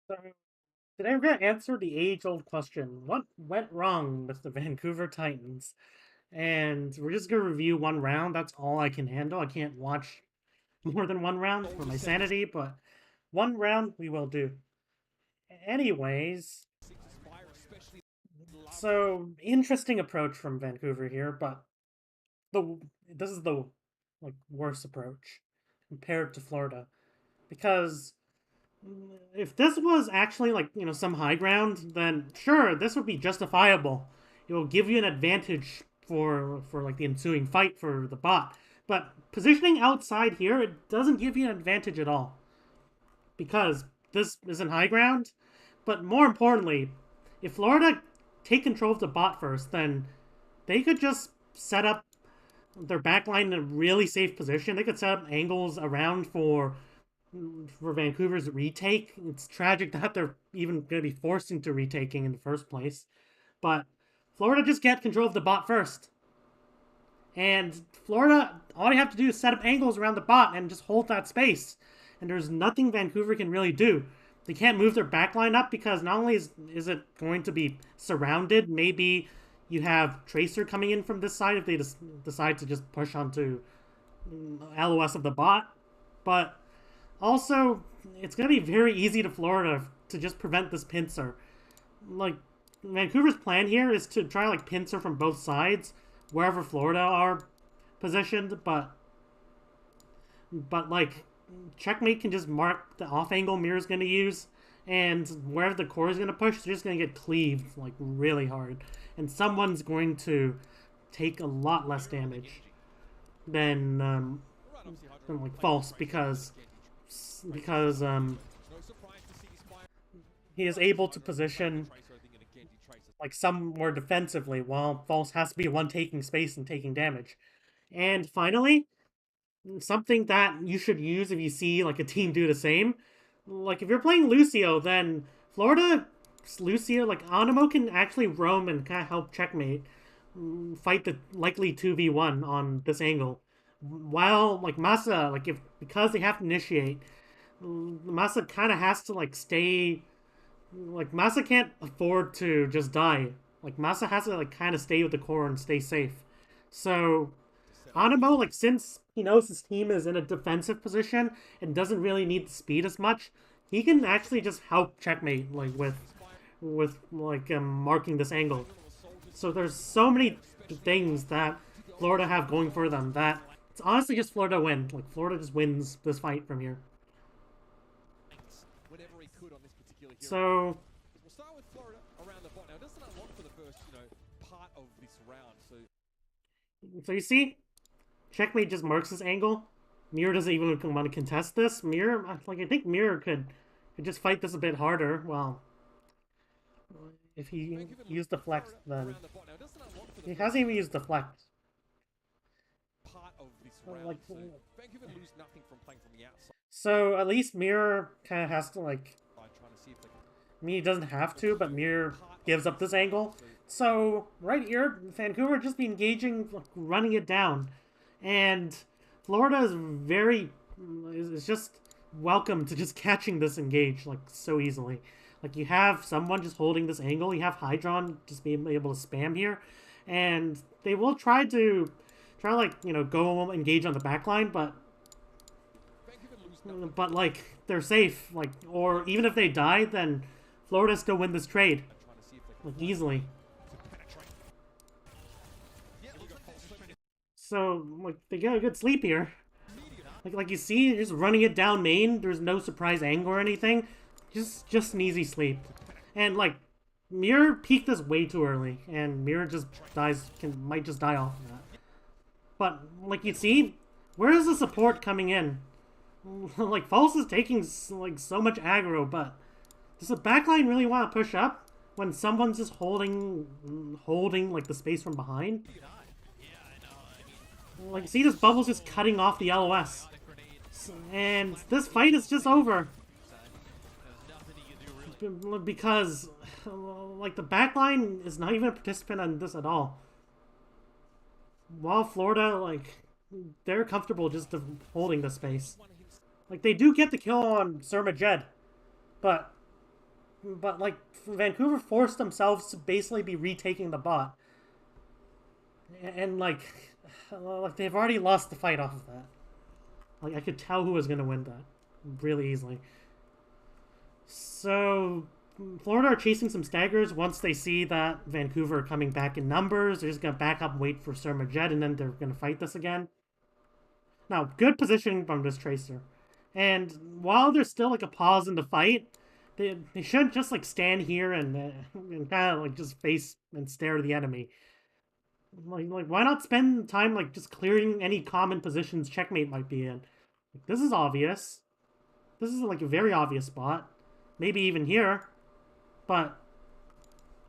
So today we're going to answer the age-old question: what went wrong with the Vancouver Titans? And we're just going to review one round. That's all I can handle. I can't watch more than one round for my sanity, but one round we will do. Anyways, so interesting approach from Vancouver here, but the this is the worst approach compared to Florida because if this was actually some high ground, then sure, this would be justifiable. It will give you an advantage for like the ensuing fight for the bot. But positioning outside here, it doesn't give you an advantage at all because this isn't high ground. But more importantly, if Florida take control of the bot first, then they could just set up their backline in a really safe position. They could set up angles around for Vancouver's retake. It's tragic that they're even going to be forced into retaking in the first place. But Florida just get control of the bot first. And Florida, all you have to do is set up angles around the bot and just hold that space. And there's nothing Vancouver can really do. They can't move their backline up because not only is it going to be surrounded, maybe you have Tracer coming in from this side if they just decide to just push onto LOS of the bot. But also, it's going to be very easy to Florida to just prevent this pincer. Like, Vancouver's plan here is to try like pincer from both sides, wherever Florida are positioned, but like checkmate can just mark the off angle Mirror's going to use, and wherever the core is going to push, they're just going to get cleaved like really hard, and someone's going to take a lot less damage than like false because he is able to position like some more defensively, while false has to be one taking space and taking damage. And finally, something that you should use if you see like a team do the same. Like if you're playing Lucio, then Florida Lucio like Animo can actually roam and kind of help checkmate fight the likely 2v1 on this angle. While like Masa, like if because they have to initiate, Masa kind of has to like stay. Like Masa can't afford to just die. Like Masa has to like kind of stay with the core and stay safe. So Animo, like since he knows his team is in a defensive position and doesn't really need the speed as much, he can actually just help checkmate like with marking this angle. So there's so many things that Florida have going for them that it's honestly just Florida win. Like Florida just wins this fight from here. So we'll start with Florida around the bot. Now, it doesn't unlock for the first, part of this round. so you see, checkmate just marks this angle. Mirror doesn't even want to contest this. Mirror, like I think Mirror could just fight this a bit harder. Well, if he used deflect, then he hasn't even used deflect. Part of this round. Like, so Vancouver lose nothing from playing from the outside. so at least Mirror kind of has to like. Trying to see if they can... I mean, he doesn't have to, but Mirror gives up this angle. So right here, Vancouver just be engaging, like, running it down, and Florida is just welcome to just catching this engage like so easily. Like you have someone just holding this angle, you have Hydron just being able to spam here, and they will try like go engage on the backline, but like they're safe. Like or even if they die, then Florida still win this trade like easily. So like they get a good sleep here. Like you see, just running it down main. There's no surprise angle or anything. Just an easy sleep. And like Mirror peaked this way too early, and Mirror just might just die off of that. But like you see, where is the support coming in? Like False is taking like so much aggro, but does the backline really want to push up when someone's just holding like the space from behind? Like, see, this bubble's just cutting off the LOS. And this fight is just over. Because, like, the backline is not even a participant on this at all. While Florida, like, they're comfortable just holding the space. Like, they do get the kill on Surma Jed. But but like Vancouver forced themselves to basically be retaking the bot, and like they've already lost the fight off of that. Like I could tell who was gonna win that really easily. So Florida are chasing some staggers once they see that Vancouver are coming back in numbers. They're just gonna back up and wait for Jet, and then they're gonna fight this again. Now, good positioning from this Tracer. And while there's still like a pause in the fight, they shouldn't just like stand here and kind of like just face and stare at the enemy. Like why not spend time like just clearing any common positions checkmate might be in? Like, this is obvious. This is like a very obvious spot. Maybe even here, but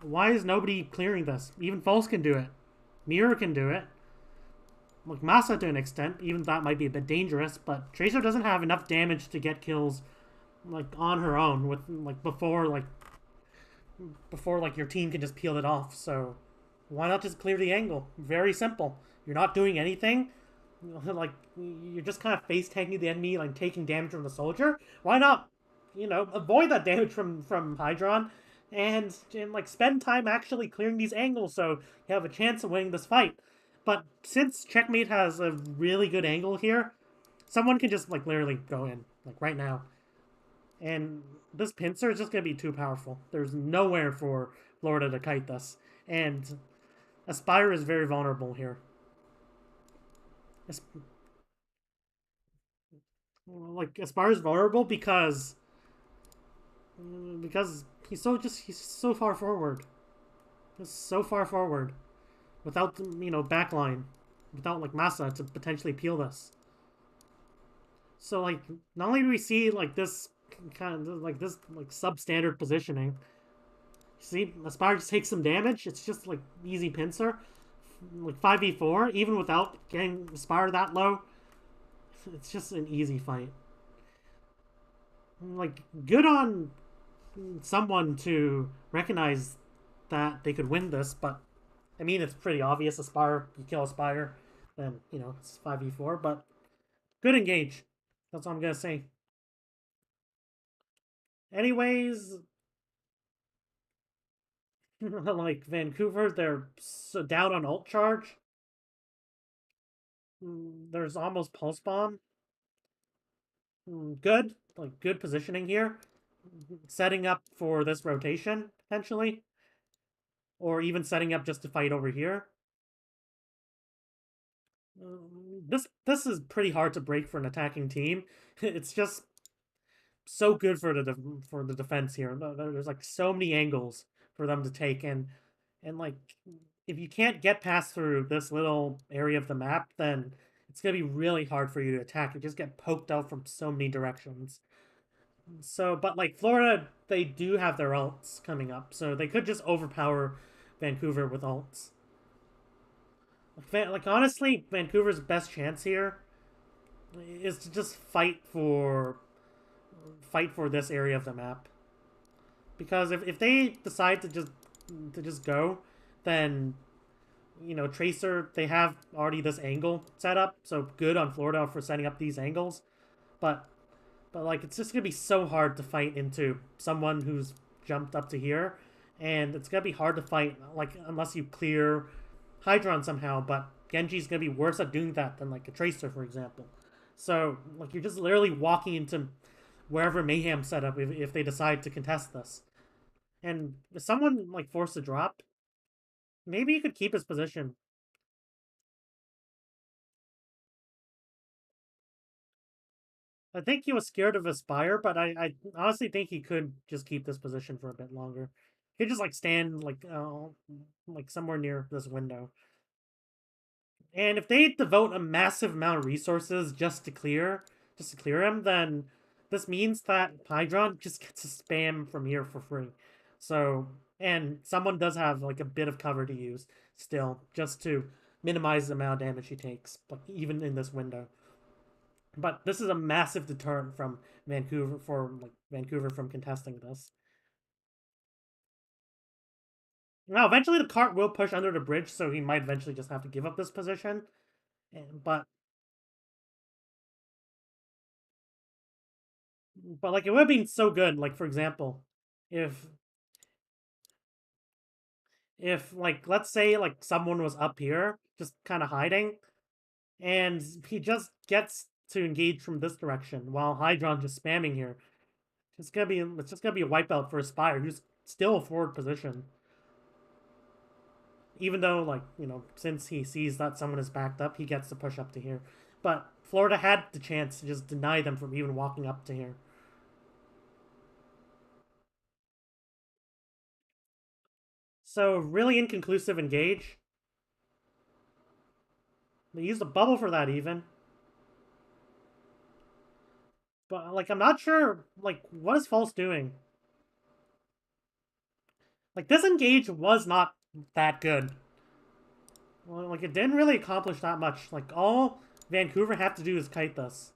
why is nobody clearing this? Even False can do it. Mirror can do it. Like Masa to an extent, even that might be a bit dangerous, but Tracer doesn't have enough damage to get kills like on her own with before like your team can just peel it off. So why not just clear the angle? Very simple. You're not doing anything. Like you're just kind of face tanking the enemy, like taking damage from the soldier. Why not, avoid that damage from Hydron, and like spend time actually clearing these angles so you have a chance of winning this fight. But since Checkmate has a really good angle here, someone can just like literally go in like right now. And this pincer is just gonna be too powerful. There's nowhere for Florida to kite this, and Aspire is very vulnerable here. Like Aspire is vulnerable because he's so far forward. He's so far forward without backline, without like Masa to potentially peel this. So like not only do we see like this kind of like this like substandard positioning, see Aspire just takes some damage. It's just like easy pincer, like 5v4 even without getting Aspire that low. It's just an easy fight. Like good on someone to recognize that they could win this, but I mean it's pretty obvious. Aspire, you kill Aspire, then it's 5v4. But good engage. That's all I'm gonna say. Anyways, like Vancouver, they're so down on ult charge. There's almost pulse bomb. Good, like good positioning here, setting up for this rotation potentially, or even setting up just to fight over here. This is pretty hard to break for an attacking team. It's just so good for the defense here. There's like so many angles for them to take, and like if you can't get past through this little area of the map, then it's gonna be really hard for you to attack. You just get poked out from so many directions. So, but like Florida, they do have their ults coming up, so they could just overpower Vancouver with ults. Like honestly, Vancouver's best chance here is to just fight for this area of the map. Because if they decide to just go, then Tracer, they have already this angle set up, so good on Florida for setting up these angles. But like it's just gonna be so hard to fight into someone who's jumped up to here, and it's gonna be hard to fight like unless you clear Hydron somehow. But Genji's gonna be worse at doing that than like a Tracer, for example. So like you're just literally walking into wherever Mayhem set up if they decide to contest this. And if someone like forced to drop, maybe he could keep his position. I think he was scared of Aspire, but I honestly think he could just keep this position for a bit longer. He could just like stand like somewhere near this window. And if they devote a massive amount of resources just to clear him, then this means that Hydron just gets to spam from here for free. So, and someone does have like a bit of cover to use still, just to minimize the amount of damage he takes, like even in this window. But this is a massive deterrent from Vancouver from contesting this. Now, eventually the cart will push under the bridge, so he might eventually just have to give up this position. But like it would have been so good. Like for example, if like let's say like someone was up here just kind of hiding and he just gets to engage from this direction while Hydron just spamming here. It's just gonna be a wipeout for Aspire, who's still a forward position. Even though, like, since he sees that someone is backed up, he gets to push up to here. But Florida had the chance to just deny them from even walking up to here. So really inconclusive engage. They used a bubble for that even. But like I'm not sure like what is False doing? Like this engage was not that good. Well, like it didn't really accomplish that much. Like all Vancouver have to do is kite this.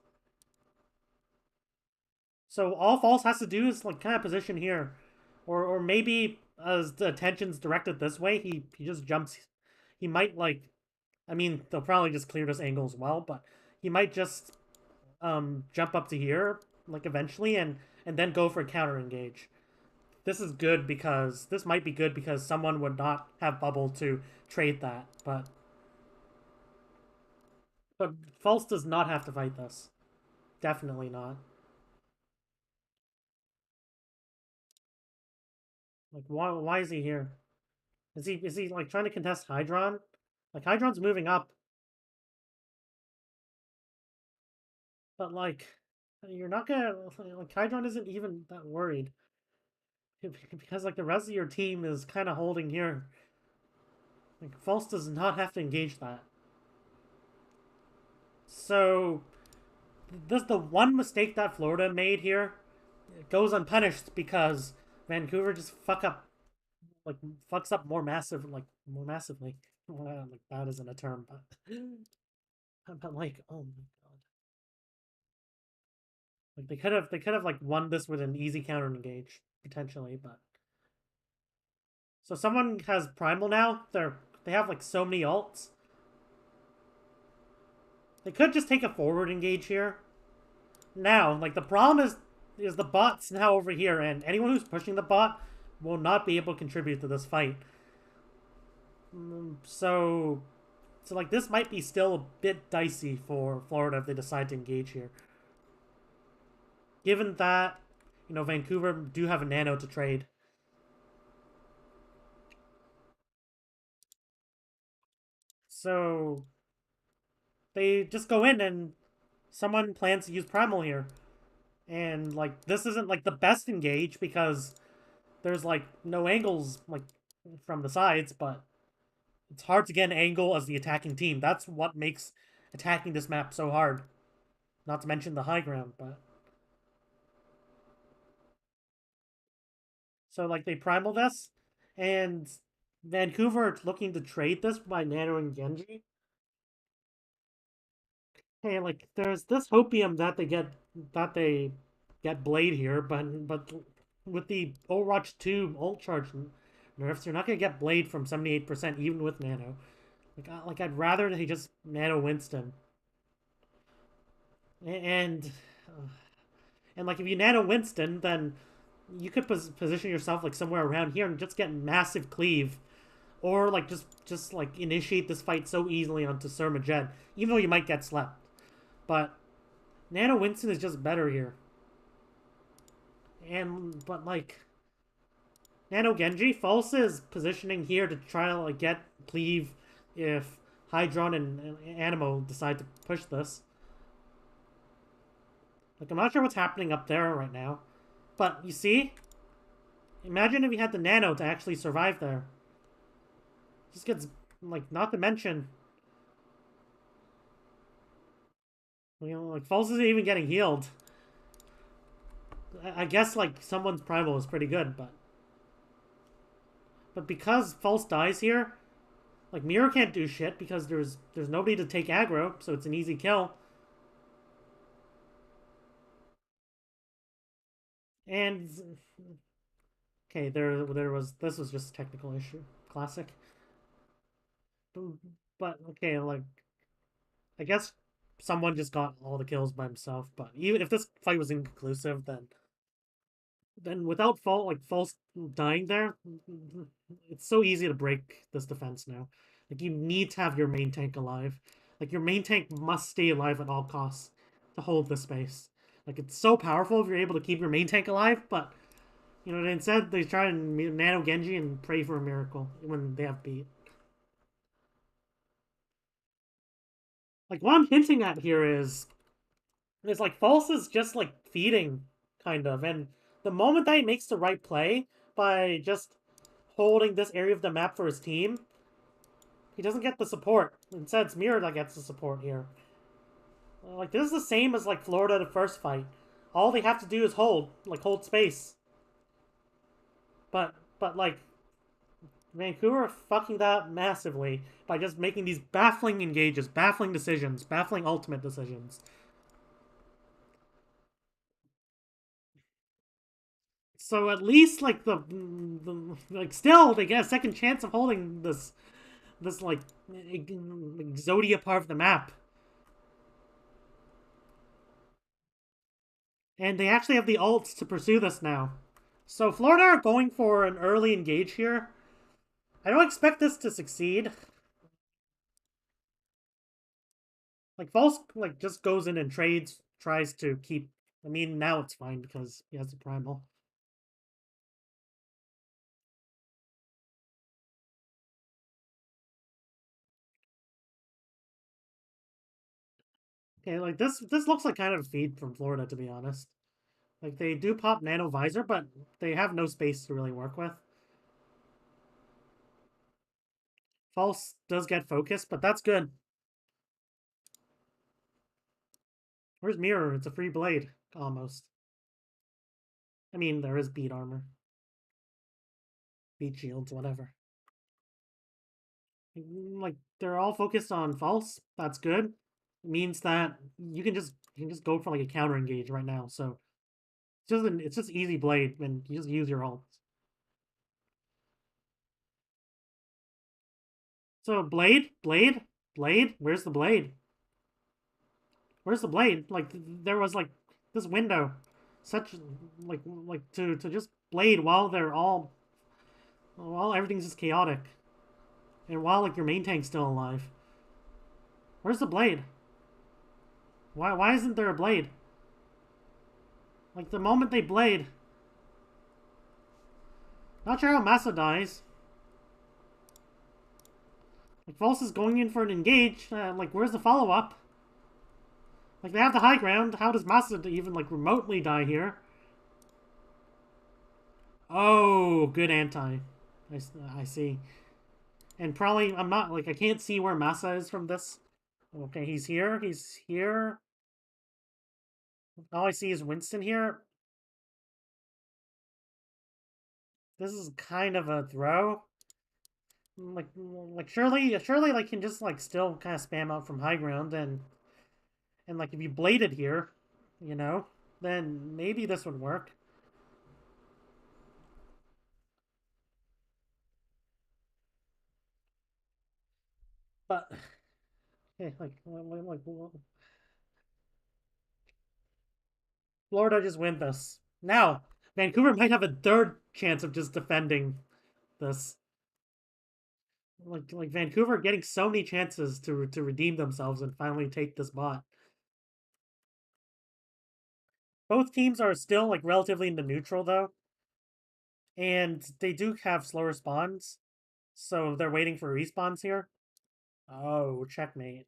So all False has to do is like kind of position here. Or maybe as the attention's directed this way, he just jumps. He might like I mean, they'll probably just clear this angle as well, but he might just jump up to here like eventually and then go for a counter engage. This might be good because someone would not have bubble to trade that, but False does not have to fight this. Definitely not. Like why is he here? Is he like trying to contest Hydron? Like Hydron's moving up, but like you're not gonna like Hydron isn't even that worried because like the rest of your team is kind of holding here. Like False does not have to engage that. So this the one mistake that Florida made here. It goes unpunished because Vancouver just like fucks up more massively. Well, like that isn't a term, but but like oh my god, like they could have like won this with an easy counter engage potentially, but so someone has primal now. They have like so many ults. They could just take a forward engage here. Now, like the problem is the bot's now over here, and anyone who's pushing the bot will not be able to contribute to this fight. So like this might be still a bit dicey for Florida if they decide to engage here. Given that, Vancouver do have a nano to trade. So they just go in and someone plans to use Primal here. And like this isn't like the best engage because there's like no angles like from the sides, but it's hard to get an angle as the attacking team. That's what makes attacking this map so hard. Not to mention the high ground, but so like they primal this, and Vancouver looking to trade this by Nano and Genji. Hey, like there's this hopium that they get Blade here, but with the Overwatch 2 ult charge nerfs, you're not gonna get Blade from 78% even with Nano. Like I'd rather they just Nano Winston. And like if you Nano Winston, then you could position yourself like somewhere around here and just get massive cleave, or like just like initiate this fight so easily onto Surma Jed, even though you might get slept. But Nano Winston is just better here, and but like Nano Genji, False is positioning here to try to like get cleave if Hydron and Animo decide to push this. Like I'm not sure what's happening up there right now, but you see, imagine if you had the Nano to actually survive there. Just gets like not to mention, like False isn't even getting healed. I guess like someone's primal is pretty good, but because False dies here, like Mirror can't do shit because there's nobody to take aggro, so it's an easy kill. And okay, there was this was just a technical issue, classic. But okay, like I guess someone just got all the kills by himself. But even if this fight was inconclusive, then then without fault, like false dying there, it's so easy to break this defense now. Like you need to have your main tank alive. Like your main tank must stay alive at all costs to hold the space. Like it's so powerful if you're able to keep your main tank alive, but you know instead they try and nano Genji and pray for a miracle when they have beat. Like what I'm hinting at here is like false is just like feeding kind of, and the moment that he makes the right play by just holding this area of the map for his team, he doesn't get the support. Instead, it's Mirror that gets the support here. Like, this is the same as, like, Florida the first fight. All they have to do is hold space. But like, Vancouver fucking that massively by just making these baffling engages, baffling decisions, baffling ultimate decisions. So at least, like, like, still, they get a second chance of holding this like Zodia part of the map. And they actually have the ults to pursue this now. So Florida are going for an early engage here. I don't expect this to succeed. Like False like just goes in and trades, tries to keep. I mean, now it's fine because he has the primal. Okay, like this looks like kind of a feed from Florida, to be honest. Like they do pop nano visor, but they have no space to really work with. False does get focus, but that's good. Where's Mirror? It's a free blade, almost. I mean, there is beat armor, beat shields, whatever. Like they're all focused on false. That's good. It means that you can just go for like a counter engage right now. So it's just easy blade and you just use your ult. So blade. Where's the blade? Where's the blade? Like there was like this window, such like to just blade while everything's just chaotic, and while like your main tank's still alive. Where's the blade? Why isn't there a blade? Like the moment they blade, not sure how Massa dies. Like False is going in for an engage. Like where's the follow up? Like they have the high ground. How does Massa even like remotely die here? Oh, good anti. I see. And probably I'm not like I can't see where Massa is from this. Okay, he's here. He's here. All I see is Winston here. This is kind of a throw. Like surely like can just like still kind of spam out from high ground and like if you bladed here, you know, then maybe this would work. But okay, like Florida just win this. Now, Vancouver might have a third chance of just defending this. Like Vancouver getting so many chances to redeem themselves and finally take this bot. Both teams are still like relatively in the neutral though, and they do have slower spawns, so they're waiting for respawns here. Oh, checkmate.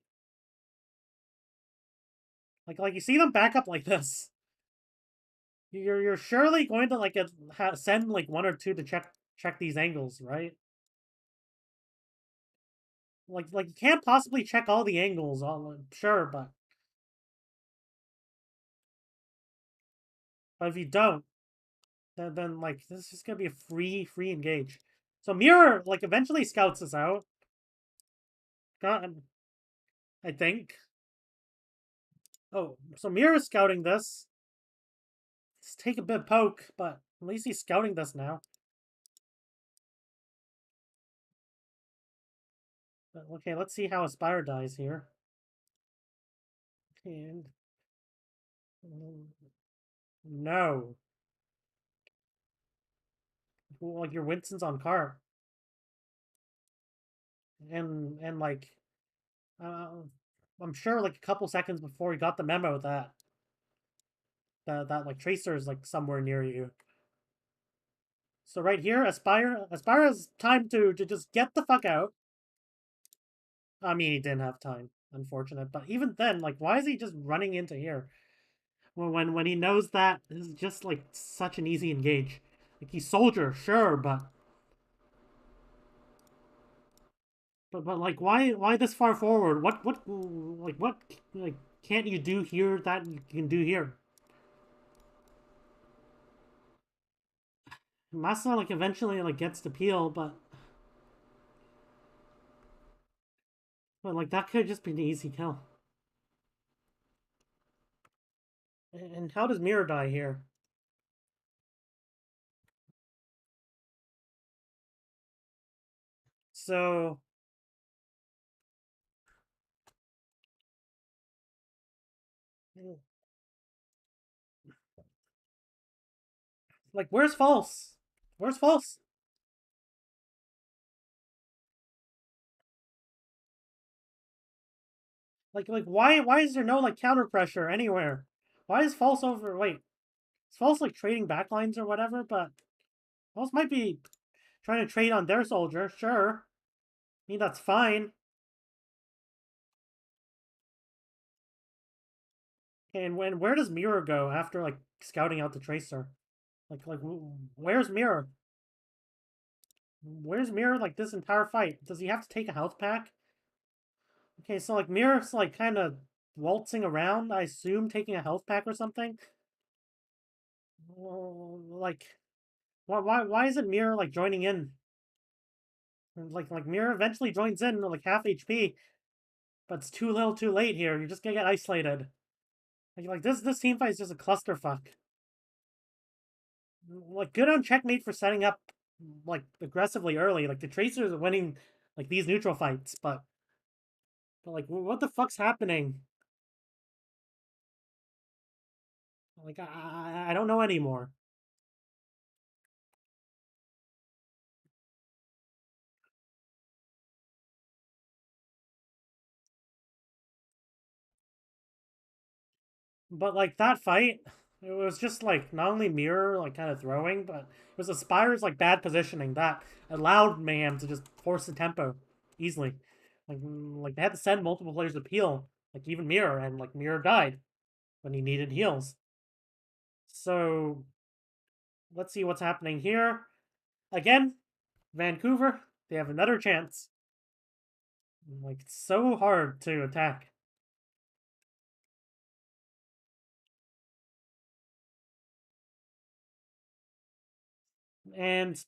Like you see them back up like this. You're surely going to like send like one or two to check these angles, right? Like you can't possibly check all the angles. All sure, but if you don't, then like this is just gonna be a free engage. So Mirror like eventually scouts this out. God, I think. Oh, so Mirror is scouting this. Let's take a bit poke, but at least he's scouting this now. But, okay, let's see how Aspire dies here. And no. like your Winston's on cart, and like uh, I'm sure like a couple seconds before he got the memo that like Tracer is like somewhere near you. So right here, Aspire has time to just get the fuck out. I mean, he didn't have time, unfortunate. But even then, like, why is he just running into here? When he knows that this is just like such an easy engage. Like he's soldier, sure, but like why this far forward? What like can't you do here that you can do here? Massa like eventually like gets the peel, but like that could just be an easy kill. And how does Mirror die here? So like where's false? Where's false? Like why is there no like counter pressure anywhere? Why is false over? Wait, is false like trading backlines or whatever? But false might be trying to trade on their soldier. Sure, I mean that's fine. Okay, and where does Mirror go after like scouting out the tracer? Like where's Mirror? Where's Mirror like this entire fight? Does he have to take a health pack? Okay, so like Mirror's like kind of waltzing around, I assume taking a health pack or something. Like why isn't Mirror like joining in? Like Mirror eventually joins in like half HP, but it's too little, too late here. You're just gonna get isolated. Like this team fight is just a clusterfuck. Like good on checkmate for setting up like aggressively early. Like the Tracers are winning like these neutral fights, but like what the fuck's happening? Like I don't know anymore. But like that fight, it was just like not only Mirror like kind of throwing, but it was Aspire's like bad positioning that allowed Mayhem to just force the tempo easily. Like they had to send multiple players to peel, like even Mirror, and like Mirror died when he needed heals. So let's see what's happening here. Again, Vancouver, they have another chance. Like it's so hard to attack. And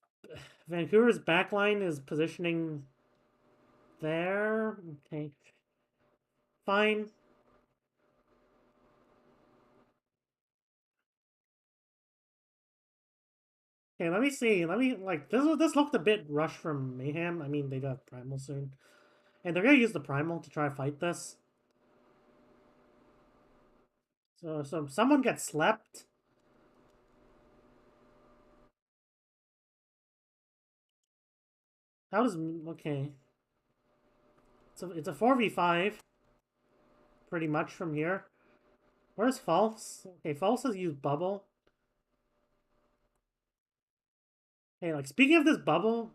Vancouver's backline is positioning there. Okay. Fine. Okay, let me see. Let me like this looked a bit rushed from Mayhem. I mean they do have Primal soon. And they're gonna use the Primal to try to fight this. So someone gets slept. How does okay. It's a 4v5 pretty much from here. Where's False? Okay, False has used bubble. Okay, like speaking of this bubble,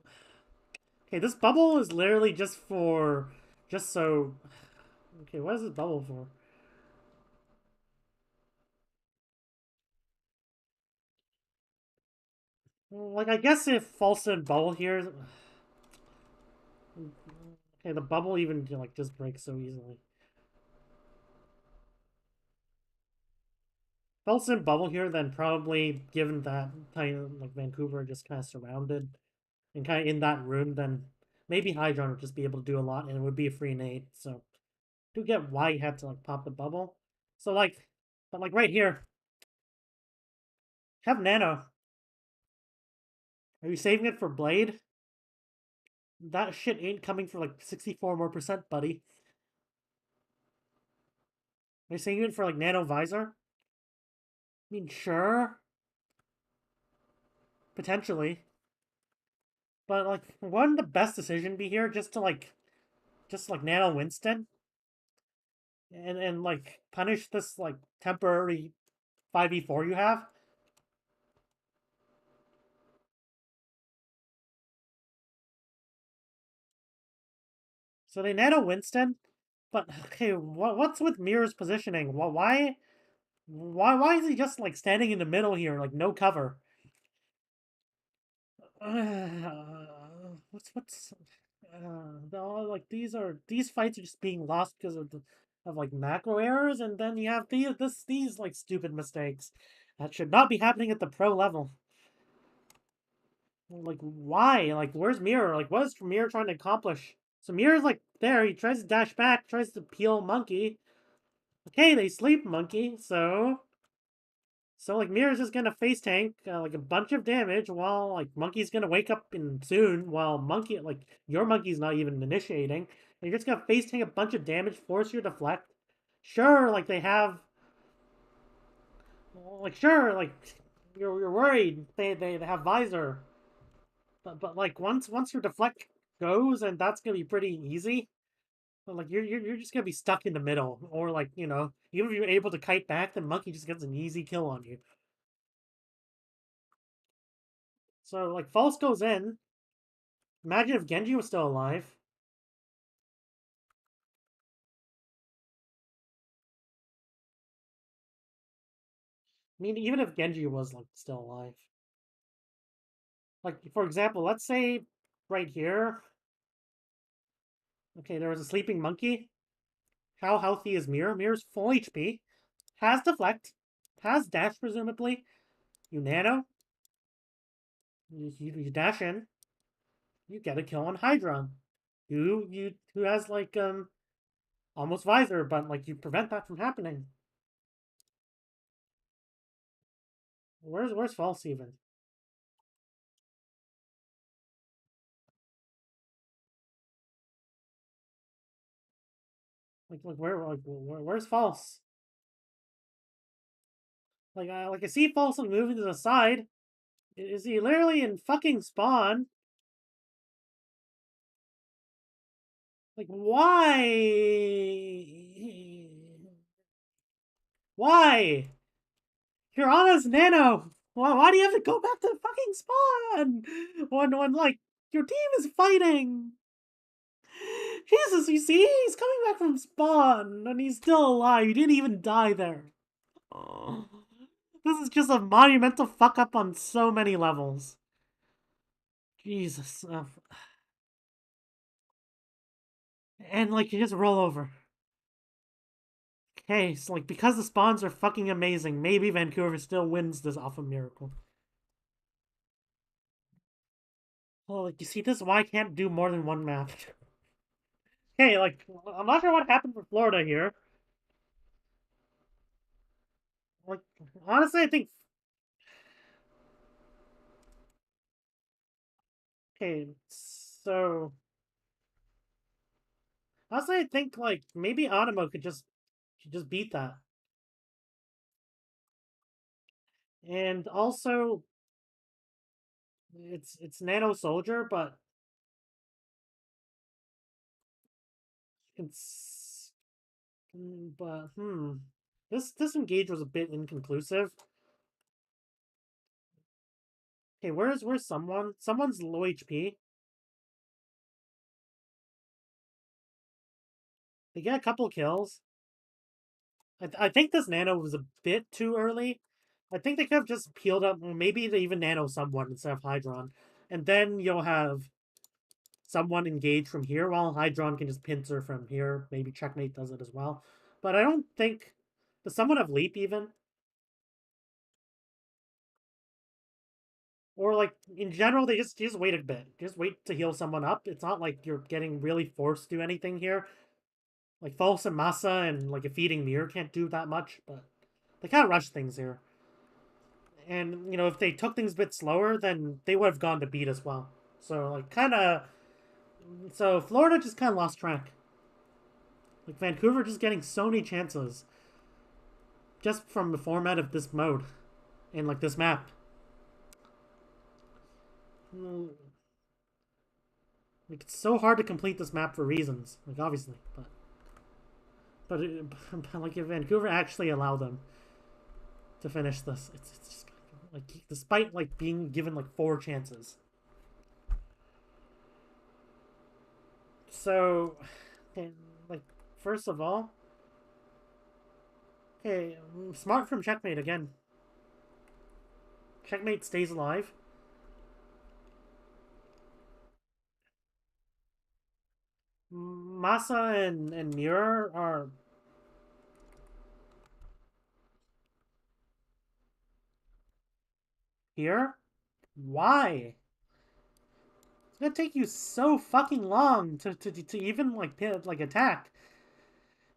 okay, this bubble is literally just so okay, what is this bubble for? Well, like I guess if False and bubble here okay, the bubble even like just breaks so easily. False and bubble here, then probably given that kind of like Vancouver just kind of surrounded and kind of in that room, then maybe Hydron would just be able to do a lot and it would be a free nade. So do get why he had to like pop the bubble. So like, but like right here, have Nano. Are you saving it for Blade? That shit ain't coming for like 64 more percent, buddy. Are you saving it for like Nano Visor? I mean, sure. Potentially. But like, wouldn't the best decision be here just like nano Winston and like punish this like temporary 5v4 you have? So they nano Winston, but okay, what's with Mirror's positioning? Why is he just like standing in the middle here, like no cover? What's no, like these fights are just being lost because of like macro errors, and then you have these like stupid mistakes that should not be happening at the pro level. Like why? Like where's Mirror? Like what is Mirror trying to accomplish? So Mirror's like there. He tries to dash back, tries to peel Monkey. Okay, they sleep Monkey. So like Mirror's just gonna face tank like a bunch of damage while like Monkey's gonna wake up in soon while Monkey like your Monkey's not even initiating. And you're just gonna face tank a bunch of damage, force your deflect. Sure, like they have like sure, like you're worried they have visor. But like once your deflect goes and that's gonna be pretty easy. But like you're just gonna be stuck in the middle. Or like, even if you're able to kite back, then Monkey just gets an easy kill on you. So like False goes in. Imagine if Genji was still alive. I mean, even if Genji was like still alive. Like for example, let's say right here. Okay, there was a sleeping monkey. How healthy is Mirror? Mirror's full HP. Has deflect. Has dash presumably. You nano. You dash in. You get a kill on Hydra. Who has like almost visor, but like you prevent that from happening. Where's False even? Where's False? Like I see False moving to the side. Is he literally in fucking spawn? Like why? Why? Piranha's Nano. Why do you have to go back to the fucking spawn when like your team is fighting? Jesus, you see, he's coming back from spawn and he's still alive. He didn't even die there. Oh. This is just a monumental fuck up on so many levels. Jesus. And like you just roll over. Okay, so like because the spawns are fucking amazing, maybe Vancouver still wins this off a miracle. Oh, like you see, this is why I can't do more than one map. Okay, like I'm not sure what happened for Florida here. Like honestly, I think okay, so honestly, I think like maybe Animo could just beat that, and also it's Nano Soldier, but it's but this engage was a bit inconclusive. Okay, where's someone? Someone's low HP. They get a couple kills. I think this nano was a bit too early. I think they could have just peeled up. Maybe they even nano someone instead of Hydron. And then you'll have someone engage from here while Hydron can just pincer from here. Maybe Checkmate does it as well. But I don't think... Does someone have Leap even? Or like, in general, they just wait a bit. Just wait to heal someone up. It's not like you're getting really forced to do anything here. Like False and Masa and like a Feeding Mirror can't do that much, but they kind of rush things here. And if they took things a bit slower, then they would have gone to beat as well. So like kind of, so Florida just kind of lost track. Like Vancouver just getting so many chances, just from the format of this mode, and like this map. Like it's so hard to complete this map for reasons, like obviously, but, but like if Vancouver actually allowed them to finish this, it's just like despite like being given like 4 chances. So, okay, like first of all, okay, smart from checkmate again. Checkmate stays alive. Masa and Muir are here. Why? It's gonna take you so fucking long to even like attack.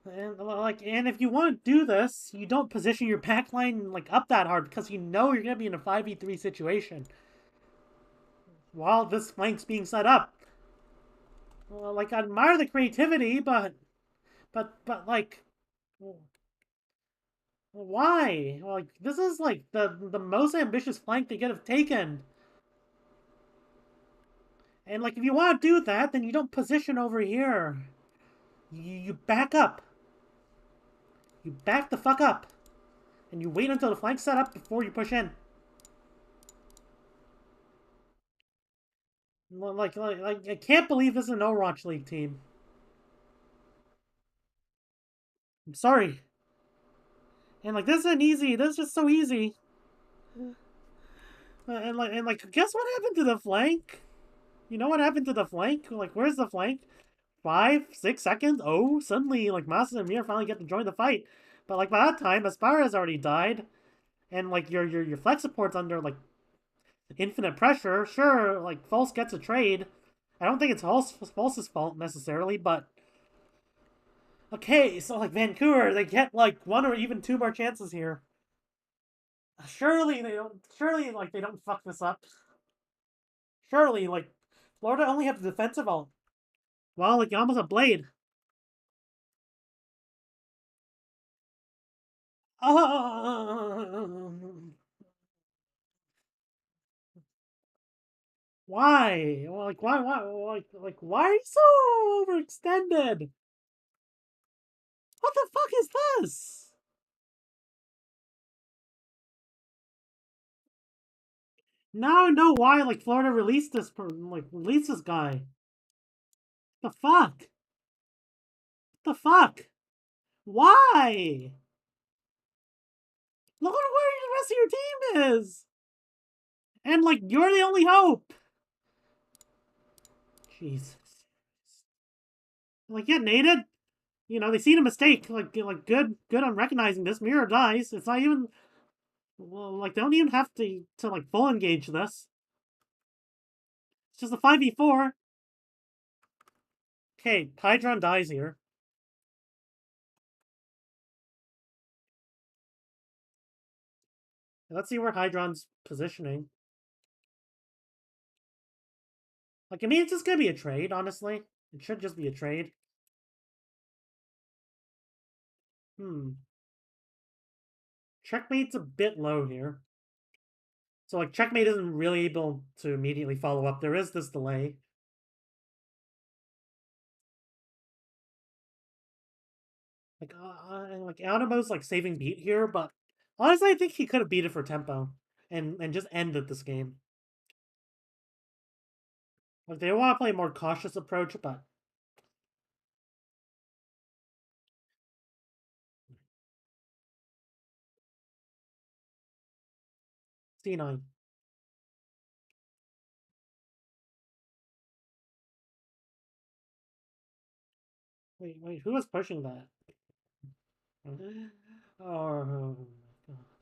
And if you want to do this, you don't position your backline like up that hard because you know you're gonna be in a 5v3 situation while this flank's being set up. Well, like I admire the creativity, but like why? Like this is like the most ambitious flank they could have taken. And like if you want to do that, then you don't position over here. You back up. You back the fuck up. And you wait until the flank's set up before you push in. Like I can't believe this is an Overwatch League team. I'm sorry. And like this isn't easy. This is just so easy. And guess what happened to the flank? You know what happened to the flank? Like where's the flank? 5, 6 seconds? Oh, suddenly like Masa and Mir finally get to join the fight. But like by that time, Aspire has already died. And like your flex support's under like infinite pressure. Sure, like False gets a trade. I don't think it's False's fault necessarily, but okay, so like Vancouver, they get like 1 or even 2 more chances here. Surely they don't. Surely like they don't fuck this up. Surely like Florida only have the defensive ult. Well, like almost a blade. Oh, why? Well, like why? Why are you so overextended? What the fuck is this? Now I know why like Florida released released this guy. The fuck? The fuck? Why? Look at where the rest of your team is. And like you're the only hope. Jesus. Like get naded. You know, they seen a mistake. Like good on recognizing this. Mirror dies. It's not even well, like they don't even have to like full engage this. It's just a 5v4. Okay, Hydron dies here. Let's see where Hydron's positioning. Like, I mean, it's just gonna be a trade, honestly. It should just be a trade. Hmm. Checkmate's a bit low here. So, like, Checkmate isn't really able to immediately follow up. There is this delay. Like Aonamo's, like, saving beat here, but honestly, I think he could have beat it for tempo and just ended this game. Like, they want to play a more cautious approach, but C9. Wait, who was pushing that? Oh,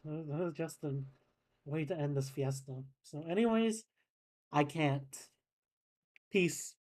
that was just a way to end this fiesta. So, anyways, I can't. Peace.